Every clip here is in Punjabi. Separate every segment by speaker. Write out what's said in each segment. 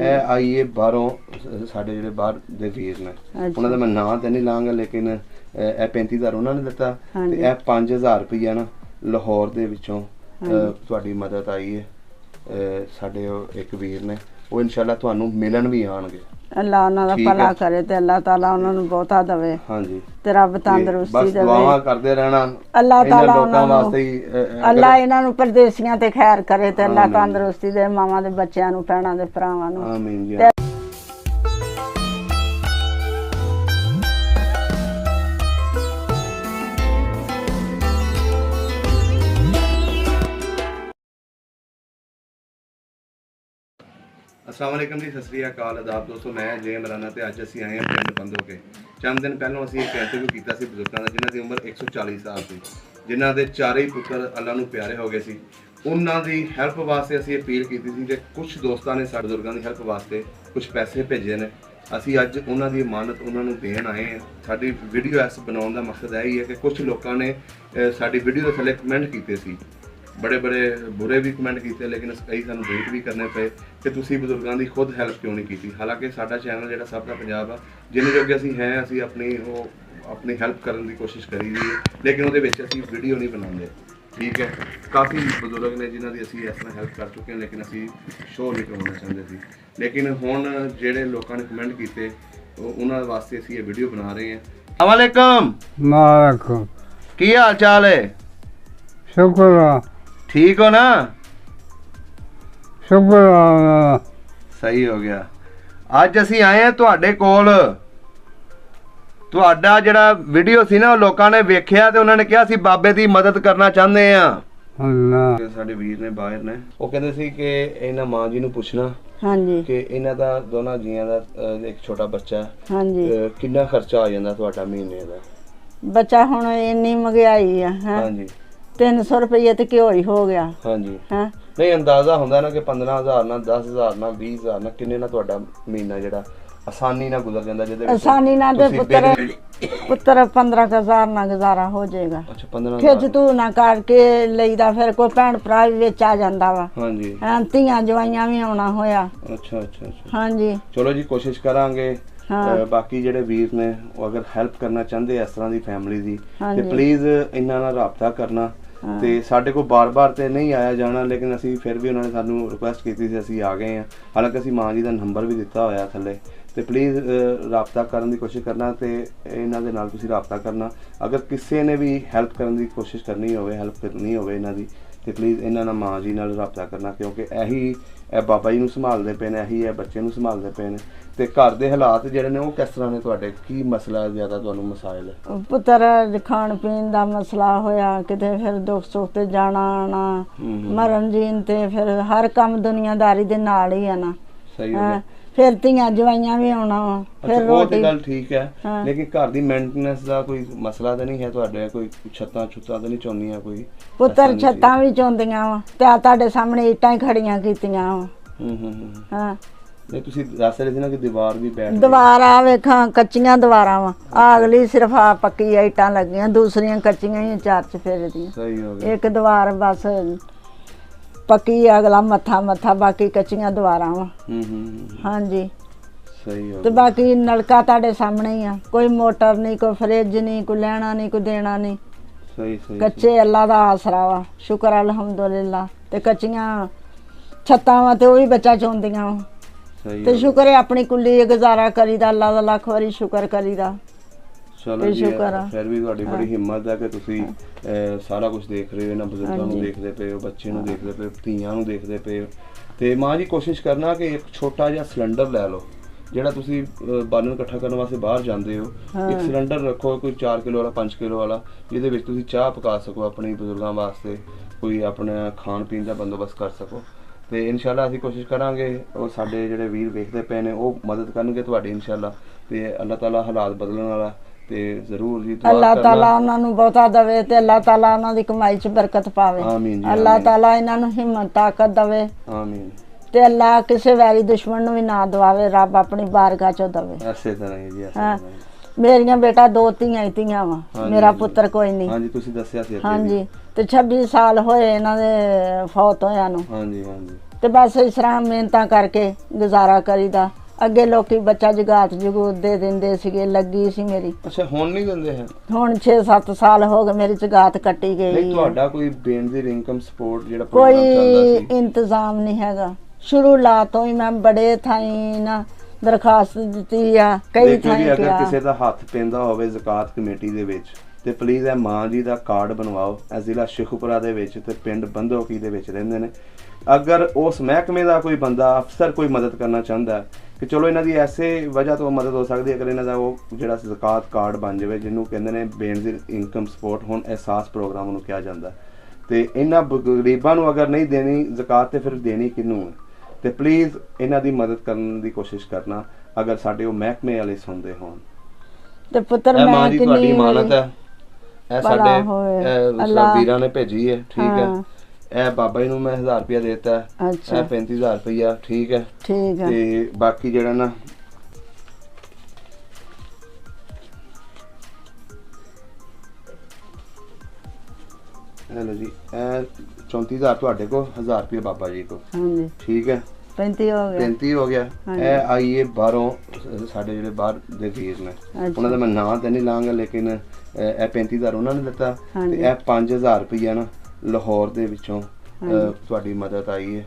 Speaker 1: ਇਹ ਆਈਏ ਬਾਹਰੋਂ ਸਾਡੇ ਜਿਹੜੇ ਬਾਹਰ ਦੇ ਵੀਰ ਨੇ ਉਹਨਾਂ ਦਾ ਮੈਂ ਨਾਂ ਤੇ ਨਹੀਂ ਲਾਂਗਾ ਲੇਕਿਨ ਇਹ 35,000 ਉਹਨਾਂ ਨੇ ਦਿੱਤਾ ਤੇ ਇਹ 5,000 ਰੁਪਈਆ ਨਾ ਲਾਹੌਰ ਦੇ ਵਿੱਚੋਂ ਤੁਹਾਡੀ ਮਦਦ ਆਈ ਹੈ ਸਾਡੇ ਇੱਕ ਵੀਰ ਨੇ ਉਹ ਇਨਸ਼ਾਅੱਲਾ ਤੁਹਾਨੂੰ ਮਿਲਣ ਵੀ ਆਣਗੇ। ਅੱਲਾਹ ਉਹਨਾਂ ਦਾ ਭਲਾ ਕਰੇ ਤੇ ਅੱਲਾਹ ਤਾਲਾ ਉਹਨਾਂ ਨੂੰ ਬਹੁਤਾ ਦੇਵੇ। ਹਾਂਜੀ ਤੇ ਰੱਬ ਤੰਦਰੁਸਤੀ ਦੇਵੇ। ਦੁਆਵਾਂ ਕਰਦੇ ਰਹਿਣਾ ਅੱਲਾਹ ਤਾਲਾ ਲੋਕਾਂ ਵਾਸਤੇ ਹੀ ਅੱਲਾਹ ਇਹਨਾਂ ਨੂੰ ਪਰਦੇਸੀਆਂ ਤੇ ਖੈਰ ਕਰੇ ਤੇ ਅੱਲਾਹ ਤੰਦਰੁਸਤੀ ਦੇ ਮਾਵਾਂ ਦੇ ਬੱਚਿਆਂ ਨੂੰ ਭੈਣਾਂ ਦੇ ਭਰਾਵਾਂ ਨੂੰ। ਆਮੀਨ ਜੀ। अस्सलाम वालेकुम जी, सत श्री अकाल आदाब दोस्तों, मैं जय मराना ते अज असीं आए हैं पिंड बंदो के। चंद दिन पहलों असीं एक इंटरव्यू कीता सी बजुर्गां दा जिन्हां दी उम्र 140 साल सी, जिन्हां दे चारे ही पुत्तर अल्लाह नूं प्यारे हो गए सी। उन्हां दी हैल्प वास्ते असीं अपील कीती सी ते कुछ दोस्तां ने साडे बजुर्गां दी हैल्प वास्ते कुछ पैसे भेजे ने। असीं अज उन्हां दी अमानत उन्हां नूं देण आए हैं। साडी वीडियो इस बनाउण दा मकसद यही है कि कुछ लोगों ने साडी वीडियो दे थल्ले कमेंट कीते सी, बड़े बड़े बुरे भी कमेंट किए लेकिन कई सानू डिलीट भी करने पे कि तुसी बजुर्गों की खुद हैल्प क्यों नहीं की। हालांकि साडा चैनल जो सब का पंजाब आ जिन्ने जोगे असीं हैं असीं अपनी हैल्प करने की कोशिश करी दी है, लेकिन वो वीडियो नहीं बनाते। ठीक है, काफ़ी बजुर्ग ने जिन्हों की असीं इस तरह हैल्प कर चुके हैं लेकिन असीं शो नहीं करवाना चाहते थे। लेकिन हुण जिहड़े लोगों ने कमेंट किए उन्होंने वास्ते असीं ये वीडियो बना रहे हैं। अस्सलाम वालेकुम, की हाल चाल है? शुक्र, ठीक हो ना? शुक्र सही हो गया। अज असी आए हैं तुहाडे कोल। तुहाडा जिहड़ा वीडियो सी ना लोकां ने वेख्या ते उन्होंने कहा सी बाबे दी मदद करना चाहते हैं। साडे वीर ने बाहर ने वो कहंदे सी कि इन्हां मां जी नूं पुछना कि इन्हां दा दोनों जियां दा एक छोटा बच्चा किन्ना खर्चा आ जांदा तुहाडा महीने दा? बच्चा हुण इन्नी महंगाई है। हां जी 300 रुपये तो घ्यो ही हो गया। हाँ जी। हाँ नहीं अंदाजा होंदा ना कि 15,000 ना 10,000 ना 20,000 ना किन्ने ना तुहाडा महीना जेड़ा आसानी ना गुजर जांदा जिहदे विच आसानी ना दे पुत्र 15,000 ना गुजारा हो जाएगा। अच्छा 15,000 खिच तू ना करके लईदा फिर कोई भैन भरा भी विच आ जांदा वा। हाँ जी। हां धीआं जवाइयां भी आउणा होया। अच्छा अच्छा अच्छा। हाँ जी चलो जी कोशिश करांगे। बाकी जेडे वीर ने अगर हैल्प करना चाहते इस तरह की फैमिली की तो प्लीज़ इन्हां नाल राबता करना। ते साडे को बार बार तो नहीं आया जाना लेकिन असी फिर भी उन्होंने सानू रिक्वेस्ट की थी असी आ गए हैं। हालांकि असी मां जी का नंबर भी दिता होया थले तो प्लीज़ राबता करने की कोशिश करना तो इन्हां दे नाल तुसीं राबता करना। अगर किसी ने भी हैल्प करने की कोशिश करनी हो हैल्प करनी हो इन्हां दी तो प्लीज़ इन्हां नाल मां जी नाल राबता करना क्योंकि यही बाबा जी नूं संभालदे पे ने, यही बच्चे नूं संभालदे पे ने। ते घर दे हालात जिहड़े ने वो किस तरह ने तुहाडे की मसला ज़्यादा तुहानूं मसाइल है? पुत्तर खाण पीण दा मसला होया किते फिर दुख सुख ते जाना आना मरण जीन ते फिर हर काम दुनियादारी दे नाल ही है ना। सही है। फिर धीआं जवाइयां भी आउणा फिर रोटी गल ठीक है लेकिन घर दी मेंटेनेंस दा कोई मसला तो नहीं है तुहाडे? कोई छत्तां छुत्तां तो नहीं चौंदियां कोई? पुत्तर छत्तां भी चौंदियां वा ते तुहाडे सामने ईटां ही खड़ियां कीतियां वा। हां नहीं तुसी दस रहे थे ना कि दीवार भी बैठ दीवार आ वेखां कच्चियां दीवारां वा अगली सिर्फ आ पक्की ईटां लगियां दूसरियां कच्चियां ही चार चफेरे दी। सही हो गया। एक दीवार बस पक्की अगला मत्था मत्था बाकी कच्चियां दीवारां वा। हाँ जी सही हो। तो बाकी नलका तुहाडे सामने ही आ, कोई मोटर नहीं कोई फ्रिज नहीं कोई लैना नहीं कोई देना नहीं। सही सही कच्चे अल्लाह दा आसरा वा शुक्र अल्हम्दुलिल्लाह। ते कच्चियां छत्तां वा ते ओह भी बच्चा चौंदियां वा ते शुक्र है अपनी कुल्ली गुजारा करीदा अल्लाह दा लख वारी शुक्र करीदा। चलो जी फिर भी तुहाडी बड़ी हिम्मत है कि तुसी सारा कुछ देख रहे हो इन्हां बजुर्गां नूं देखदे पे हो बच्चे नूं देखदे पे हो धीआं नूं देखदे पे हो ते मां जी कोशिश करना कि एक छोटा जिहा सिलेंडर लै लो जिहड़ा तुसी बालन इकट्ठा करने वास्ते बाहर जांदे हो। एक सिलेंडर रखो कोई 4 किलो वाला 5 किलो वाला जिहदे विच तुसी चाह पका सको अपने बजुर्गां वास्ते कोई अपना खाण पीण दा बंदोबस्त कर सको। तो इंशाल्लाह असीं कोशिश करांगे और साडे जिहड़े वीर वेखदे पे ने वो मदद करनगे तुहाडी इंशाल्लाह। ते अल्लाह ताला हालात बदलण वाला ते जरूर जी अल्लाह ताला उन्हां नूं बहुता देवे ते अल्लाह ताला उन्हां दी कमाई च बरकत पावे। आमीन जी। अल्लाह ताला इन्हां नूं हिम्मत ताकत देवे। आमीन। ते अल्लाह किसी वैरी दुश्मन नूं भी ना दवावे रब अपनी बारगाह च देवे। इसे तरह ही जी। हां मेरियां बेटा 2 धीआं ही धीआं वा मेरा पुत्तर कोई नहीं। हां जी तुसीं दस्सिया सी। हां जी
Speaker 2: ਤੇ 26 ਸਾਲ ਹੋਏ ਇਹਨਾਂ ਦੇ ਫੌਤ ਹੋਇਆਂ ਨੂੰ।
Speaker 1: ਹਾਂਜੀ ਹਾਂਜੀ।
Speaker 2: ਤੇ ਬਸ ਇਸ ਤਰ੍ਹਾਂ ਮਿਹਨਤਾਂ ਕਰਕੇ ਗੁਜ਼ਾਰਾ ਕਰੀਦਾ। ਅੱਗੇ ਲੋਕੀ ਬੱਚਾ ਜਗਾਤ ਜਗੂਤ ਦੇ ਦਿੰਦੇ ਸੀਗੇ, ਲੱਗੀ ਸੀ ਮੇਰੀ।
Speaker 1: ਅੱਛਾ, ਹੁਣ ਨਹੀਂ ਦਿੰਦੇ ਹੈ?
Speaker 2: ਹੁਣ 6-7 ਸਾਲ ਹੋ ਗਏ ਮੇਰੀ ਜਗਾਤ ਕੱਟੀ ਗਈ।
Speaker 1: ਨਹੀਂ, ਤੁਹਾਡਾ ਕੋਈ ਬੇਨਜ਼ੀਰ ਇਨਕਮ ਸਪੋਰਟ ਜਿਹੜਾ
Speaker 2: ਕੋਈ
Speaker 1: ਪ੍ਰੋਗਰਾਮ ਚੱਲਦਾ ਸੀ?
Speaker 2: ਇੰਤਜ਼ਾਮ ਨਹੀਂ ਹੈਗਾ। ਸ਼ੁਰੂ ਲਾ ਤੋਂ ਹੀ ਮੈਂ ਬੜੇ ਥਾਈਂ ਨਾ ਦਰਖਾਸਤ ਦਿੱਤੀ ਆ, ਕਈ ਥਾਈਂ
Speaker 1: ਅਗਰ
Speaker 2: ਕਿਹਾ।
Speaker 1: ਕਿਸੇ ਦਾ ਹੱਥ ਪੈਂਦਾ ਹੋਵੇ ਜ਼ਕਾਤ ਕਮੇਟੀ ਦੇ ਵਿੱਚ ਤੇ ਪਲੀਜ਼ ਇਹ ਮਾਂ ਜੀ ਦਾ ਕਾਰਡ ਬਣਵਾਓ। ਇਹ ਜ਼ਿਲ੍ਹਾ ਸ਼ੇਖੂਪੁਰਾ ਦੇ ਵਿੱਚ ਤੇ ਪਿੰਡ ਬੰਦੋਕੀ ਦੇ ਵਿੱਚ ਰਹਿੰਦੇ ਨੇ। ਅਗਰ ਉਸ ਮਹਿਕਮੇ ਦਾ ਕੋਈ ਬੰਦਾ ਅਫਸਰ ਕੋਈ ਮਦਦ ਕਰਨਾ ਚਾਹੁੰਦਾ ਹੈ ਕਿ ਚਲੋ ਇਹਨਾਂ ਦੀ ਐਸੇ ਵਜ੍ਹਾ ਤੋਂ ਮਦਦ ਹੋ ਸਕਦੀ ਹੈ, ਅਗਰ ਇਹਨਾਂ ਦਾ ਉਹ ਜਿਹੜਾ ਜ਼ਕਾਤ ਕਾਰਡ ਬਣ ਜਾਵੇ, ਜਿਹਨੂੰ ਕਹਿੰਦੇ ਨੇ ਬੇਨਜ਼ੀਰ ਇਨਕਮ ਸਪੋਰਟ, ਹੁਣ ਅਹਿਸਾਸ ਪ੍ਰੋਗਰਾਮ ਨੂੰ ਕਿਹਾ ਜਾਂਦਾ, ਤੇ ਇਹਨਾਂ ਗਰੀਬਾਂ ਨੂੰ ਅਗਰ ਨਹੀਂ ਦੇਣੀ ਜ਼ਕਾਤ ਤੇ ਫਿਰ ਦੇਣੀ ਕਿਹਨੂੰ ਹੈ? ਤੇ ਪਲੀਜ਼ ਇਹਨਾਂ ਦੀ ਮਦਦ ਕਰਨ ਦੀ ਕੋਸ਼ਿਸ਼ ਕਰਨਾ, ਅਗਰ ਸਾਡੇ ਉਹ ਮਹਿਕਮੇ ਵਾਲੇ ਸੁਣਦੇ ਹੋਣ।
Speaker 2: ਤੇ ਪੁੱਤਰ
Speaker 1: ਇਹ ਮਾਂ
Speaker 2: ਮੈਂ
Speaker 1: ਜੀ ਤੁਹਾਡੀ
Speaker 2: ਕਿੰਨੀ
Speaker 1: ਇਮਾਨਤ ਹੈ, ਇਹ
Speaker 2: ਭਲਾ
Speaker 1: ਸਾਡੇ
Speaker 2: ਹੋਵੇ।
Speaker 1: ਅੱਲਾਹ ਵੀਰਾਂ ਨੇ ਭੇਜੀ ਹੈ, ਠੀਕ ਹੈ।
Speaker 2: ਹਾਂ।
Speaker 1: ਇਹ ਬਾਬਾ ਜੀ ਨੂੰ ਮੈਂ 1000 ਰੁਪਇਆ ਦੇਤਾ,
Speaker 2: ਅੱਛਾ।
Speaker 1: ਇਹ 35000 ਰੁਪਇਆ, ਠੀਕ ਹੈ।
Speaker 2: ਠੀਕ ਹੈ।
Speaker 1: ਤੇ ਬਾਕੀ ਜਿਹੜਾ ਨਾ ਹੈਲੋ ਜੀ, ਇਹ 34000 ਤੁਹਾਡੇ ਕੋ, 1000 ਰੁਪਇਆ ਬਾਬਾ ਜੀ ਕੋ,
Speaker 2: ਹਾਂਜੀ
Speaker 1: ਠੀਕ ਹੈ।
Speaker 2: 35 ਹੋ ਗਿਆ।
Speaker 1: 35 ਹੋ ਗਿਆ।
Speaker 2: ਹਾਂਜੀ।
Speaker 1: ਇਹ ਆਈਏ ਬਾਹਰੋਂ, ਸਾਡੇ ਜਿਹੜੇ ਬਾਹਰ ਦੇ ਵੀਰ ਨੇ, ਉਹਨਾਂ ਦਾ ਮੈਂ ਨਾਂ ਤੇ ਨਹੀਂ ਲਾਂਗਾ, ਲੇਕਿਨ ਇਹ 35000 ਉਹਨਾਂ ਨੇ ਦਿੱਤਾ ਤੇ
Speaker 2: ਹਾਂਜੀ।
Speaker 1: ਇਹ 5000 ਰੁਪਇਆ ਨਾ ਲਾਹੌਰ ਦੇ ਵਿੱਚੋਂ ਤੁਹਾਡੀ ਮਦਦ ਆਈ ਹੈ।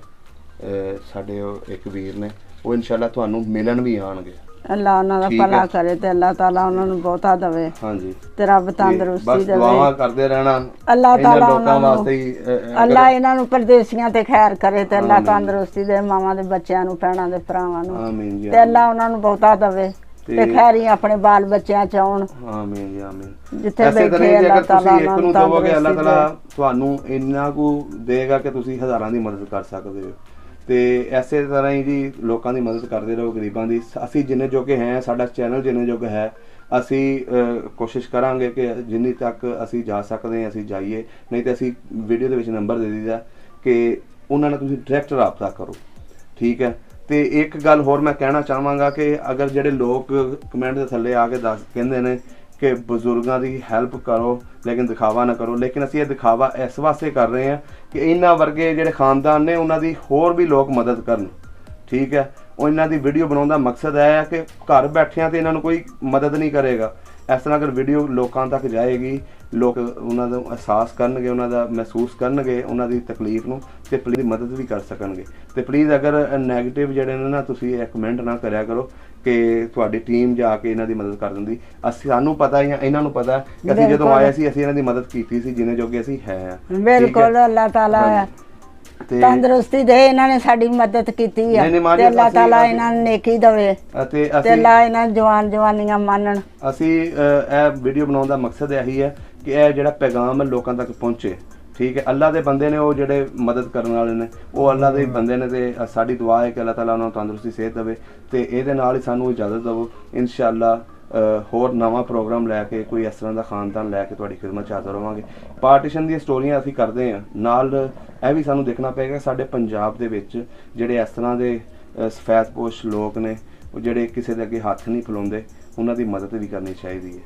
Speaker 1: ਸਾਡੇ ਉਹ ਇੱਕ ਵੀਰ ਨੇ, ਉਹ ਇਨਸ਼ਾਅੱਲਾ ਤੁਹਾਨੂੰ ਮਿਲਣ ਵੀ ਆਣਗੇ।
Speaker 2: ਅੱਲਾਹ ਉਹਨਾਂ ਦਾ
Speaker 1: ਠੀਕ
Speaker 2: ਭਲਾ
Speaker 1: ਹੈ।
Speaker 2: ਕਰੇ ਤੇ ਅੱਲਾਹ ਤਾਲਾ ਉਹਨਾਂ ਨੂੰ ਬਹੁਤਾ ਦੇਵੇ
Speaker 1: ਹਾਂਜੀ,
Speaker 2: ਤੇ ਰੱਬ
Speaker 1: ਬਸ
Speaker 2: ਤੰਦਰੁਸਤੀ ਦੇਵੇ।
Speaker 1: ਦੁਆਵਾਂ ਕਰਦੇ ਰਹਿਣਾ
Speaker 2: ਅੱਲਾਹ
Speaker 1: ਇਹਨਾਂ
Speaker 2: ਤਾਲਾ
Speaker 1: ਲੋਕਾਂ
Speaker 2: ਉਹਨਾਂ ਨੂੰ,
Speaker 1: ਵਾਸਤੇ ਹੀ।
Speaker 2: ਅੱਲਾਹ ਇਹਨਾਂ ਨੂੰ ਪਰਦੇਸੀਆਂ ਤੇ ਖੈਰ ਕਰੇ ਤੇ ਅੱਲਾਹ
Speaker 1: ਆਮੀਨ।
Speaker 2: ਤੰਦਰੁਸਤੀ ਦੇ, ਮਾਵਾਂ ਦੇ ਬੱਚਿਆਂ ਨੂੰ, ਭੈਣਾਂ ਦੇ ਭਰਾਵਾਂ ਨੂੰ,
Speaker 1: ਆਮੀਨ ਜੀ,
Speaker 2: ਤੇ ਅੱਲਾਹ ਉਹਨਾਂ ਨੂੰ ਬਹੁਤਾ ਦੇਵੇ ਤੇ ਖੈਰੀ ਆਪਣੇ ਬਾਲ ਬੱਚਿਆਂ ਚ ਆਉਣ।
Speaker 1: ਆਮੀਨ ਜੀ, ਆਮੀਨ।
Speaker 2: ਜਿੱਥੇ
Speaker 1: ਐਸੇ
Speaker 2: ਬੈਠੇ
Speaker 1: ਤਰ੍ਹਾਂ
Speaker 2: ਅੱਲਾਹ
Speaker 1: ਅਗਰ
Speaker 2: ਤਾਲਾ
Speaker 1: ਤੁਸੀਂ ਇੱਕ
Speaker 2: ਉਹਨਾਂ
Speaker 1: ਨੂੰ
Speaker 2: ਨੂੰ
Speaker 1: ਦੇਵੋਗੇ, ਅੱਲਾਹ
Speaker 2: ਤੰਦਰੁਸਤੀ
Speaker 1: ਤਾਲਾ ਤੁਹਾਨੂੰ ਇੰਨਾ ਕੁ ਦੇਗਾ ਕਿ ਤੁਸੀਂ ਹਜ਼ਾਰਾਂ ਦੀ ਮਦਦ ਕਰ ਸਕਦੇ ਹੋ। ਤੇ ਐਸੇ ਤਰ੍ਹਾਂ ਹੀ ਜੀ ਲੋਕਾਂ ਦੀ ਮਦਦ ਕਰਦੇ ਰਹੋ, ਗਰੀਬਾਂ ਦੀ। ਅਸੀਂ ਜਿੰਨੇ ਜੋਗੇ ਹੈ, ਸਾਡਾ ਚੈਨਲ ਜਿੰਨੇ ਜੋਗਾ ਹੈ, ਅਸੀਂ ਕੋਸ਼ਿਸ਼ ਕਰਾਂਗੇ ਕਿ ਜਿੰਨੀ ਤੱਕ ਅਸੀਂ ਜਾ ਸਕਦੇ ਹਾਂ ਅਸੀਂ ਜਾਈਏ। ਨਹੀਂ ਤੇ ਅਸੀਂ ਵੀਡੀਓ ਦੇ ਵਿੱਚ ਨੰਬਰ ਦੇ ਦਿੱਤਾ ਕਿ ਉਹਨਾਂ ਨਾਲ ਤੁਸੀਂ ਡਾਇਰੈਕਟ ਰਾਬਤਾ ਕਰੋ, ਠੀਕ ਹੈ। ਤੇ ਇੱਕ ਗੱਲ ਹੋਰ ਮੈਂ ਕਹਿਣਾ ਚਾਹਾਂਗਾ ਕਿ ਅਗਰ ਜਿਹੜੇ ਲੋਕ ਕਮੈਂਟ ਦੇ ਥੱਲੇ ਆ ਕੇ ਕਹਿੰਦੇ ਨੇ ਕਿ ਬਜ਼ੁਰਗਾਂ ਦੀ ਹੈਲਪ ਕਰੋ ਲੇਕਿਨ ਦਿਖਾਵਾ ਨਾ ਕਰੋ, ਲੇਕਿਨ ਅਸੀਂ ਇਹ ਦਿਖਾਵਾ ਇਸ ਵਾਸਤੇ ਕਰ ਰਹੇ ਹਾਂ ਕਿ ਇਹਨਾਂ ਵਰਗੇ ਜਿਹੜੇ ਖਾਨਦਾਨ ਨੇ ਉਹਨਾਂ ਦੀ ਹੋਰ ਵੀ ਲੋਕ ਮਦਦ ਕਰਨ, ਠੀਕ ਹੈ। ਉਹ ਇਹਨਾਂ ਦੀ ਵੀਡੀਓ ਬਣਾਉਣ ਦਾ ਮਕਸਦ ਇਹ ਹੈ ਕਿ ਘਰ ਬੈਠਿਆਂ ਤੇ ਇਹਨਾਂ ਨੂੰ ਕੋਈ ਮਦਦ ਨਹੀਂ ਕਰੇਗਾ। ਇਸ ਤਰ੍ਹਾਂ ਅਗਰ ਵੀਡੀਓ ਲੋਕਾਂ ਤੱਕ ਜਾਏਗੀ, ਲੋਕ ਉਹਨਾਂ ਦਾ ਅਹਿਸਾਸ ਕਰਨਗੇ, ਉਹਨਾਂ ਦਾ ਮਹਿਸੂਸ ਕਰਨਗੇ ਉਹਨਾਂ ਦੀ ਤਕਲੀਫ ਨੂੰ, ਤੇ ਪਲੀਜ਼ ਮਦਦ ਵੀ ਕਰ ਸਕਣਗੇ। ਤੇ ਪਲੀਜ਼ ਅਗਰ ਨੈਗੇਟਿਵ ਜਿਹੜੇ ਨੇ ਨਾ, ਤੁਸੀਂ ਇਹ ਕਮੈਂਟ ਨਾ ਕਰਿਆ ਕਰੋ ਕਿ ਤੁਹਾਡੀ ਟੀਮ ਜਾ ਕੇ ਇਹਨਾਂ ਦੀ ਮਦਦ ਕਰ ਦਿੰਦੀ। ਸਾਨੂੰ ਪਤਾ ਹੀ, ਇਹਨਾਂ ਨੂੰ ਪਤਾ ਕਿ ਅਸੀਂ ਜਦੋਂ ਆਏ ਸੀ ਅਸੀਂ ਇਹਨਾਂ ਦੀ ਮਦਦ ਕੀਤੀ ਸੀ ਜਿੰਨੇ ਜੋਗੇ ਅਸੀਂ ਹੈ।
Speaker 2: ਬਿਲਕੁਲ, ਅੱਲਾਹ ਤਾਲਾ ਤੰਦਰੁਸਤੀ ਦੇ, ਇਹਨਾਂ ਨੇ ਸਾਡੀ ਮਦਦ ਕੀਤੀ ਹੈ ਤੇ ਅੱਲਾਹ ਤਾਲਾ ਇਹਨਾਂ ਨੂੰ ਨੇਕੀ ਦੇਵੇ ਤੇ ਅੱਲਾਹ ਇਹਨਾਂ ਜਵਾਨ ਜਵਾਨੀਆਂ ਮੰਨਣ।
Speaker 1: ਅਸੀਂ ਇਹ ਵੀਡੀਓ ਬਣਾਉਣ ਦਾ ਮਕਸਦ ਇਹੀ ਹੈ ਕਿ ਇਹ ਜਿਹੜਾ ਪੈਗਾਮ ਲੋਕਾਂ ਤੱਕ ਪਹੁੰਚੇ, ਠੀਕ ਹੈ। ਅੱਲਾਹ ਦੇ ਬੰਦੇ ਨੇ ਉਹ ਜਿਹੜੇ ਮਦਦ ਕਰਨ ਵਾਲੇ ਨੇ, ਉਹ ਅੱਲਾਹ ਦੇ ਬੰਦੇ ਨੇ, ਤੇ ਸਾਡੀ ਦੁਆ ਹੈ ਕਿ ਅੱਲਾਹ ਤਾਲਾ ਉਹਨਾਂ ਨੂੰ ਤੰਦਰੁਸਤੀ ਸਿਹਤ ਦੇਵੇ। ਤੇ ਇਹਦੇ ਨਾਲ ਹੀ ਸਾਨੂੰ ਇਜਾਜ਼ਤ ਦਿਓ, ਇਨਸ਼ਾਅੱਲਾ ਹੋਰ ਨਵਾਂ ਪ੍ਰੋਗਰਾਮ ਲੈ ਕੇ, ਕੋਈ ਇਸ ਤਰ੍ਹਾਂ ਦਾ ਖਾਨਦਾਨ ਲੈ ਕੇ ਤੁਹਾਡੀ ਖਿਦਮਤ 'ਚ ਹਾਜ਼ਰ ਹੋਵਾਂਗੇ। ਪਾਰਟੀਸ਼ਨ ਦੀਆਂ ਸਟੋਰੀਆਂ ਅਸੀਂ ਕਰਦੇ ਹਾਂ, ਨਾਲ ਇਹ ਵੀ ਸਾਨੂੰ ਦੇਖਣਾ ਪਏਗਾ ਸਾਡੇ ਪੰਜਾਬ ਦੇ ਵਿੱਚ ਜਿਹੜੇ ਇਸ ਤਰ੍ਹਾਂ ਦੇ ਸਫੈਦਪੋਸ਼ ਲੋਕ ਨੇ, ਉਹ ਜਿਹੜੇ ਕਿਸੇ ਦੇ ਅੱਗੇ ਹੱਥ ਨਹੀਂ ਫੈਲਾਉਂਦੇ, ਉਹਨਾਂ ਦੀ ਮਦਦ ਵੀ ਕਰਨੀ ਚਾਹੀਦੀ ਹੈ।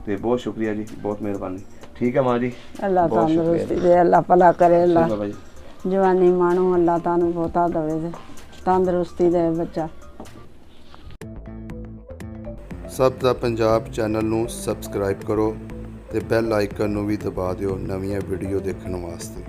Speaker 1: ਤੇ ਬਹੁਤ ਸ਼ੁਕਰੀਆ ਜੀ, ਬਹੁਤ ਮਿਹਰਬਾਨੀ। ਠੀਕ ਹੈ ਮਾਂ ਜੀ,
Speaker 2: ਅੱਲਾਹ ਤੰਦਰੁਸਤੀ ਦੇ, ਅੱਲਾਹ ਭਲਾ ਕਰੇ, ਅੱਲਾਹ ਜਵਾਨੀ ਮਾਣੋ, ਅੱਲਾਹ ਤੁਹਾਨੂੰ ਬਹੁਤਾ ਦੇਵੇ ਤੇ ਤੰਦਰੁਸਤੀ ਦੇ ਬੱਚਾ।
Speaker 3: ਸਭ ਦਾ ਪੰਜਾਬ ਚੈਨਲ ਨੂੰ ਸਬਸਕ੍ਰਾਈਬ ਕਰੋ ਤੇ ਬੈਲ ਆਈਕਨ ਨੂੰ ਵੀ ਦਬਾ ਦਿਓ ਨਵੀਆਂ ਵੀਡੀਓ ਦੇਖਣ ਵਾਸਤੇ।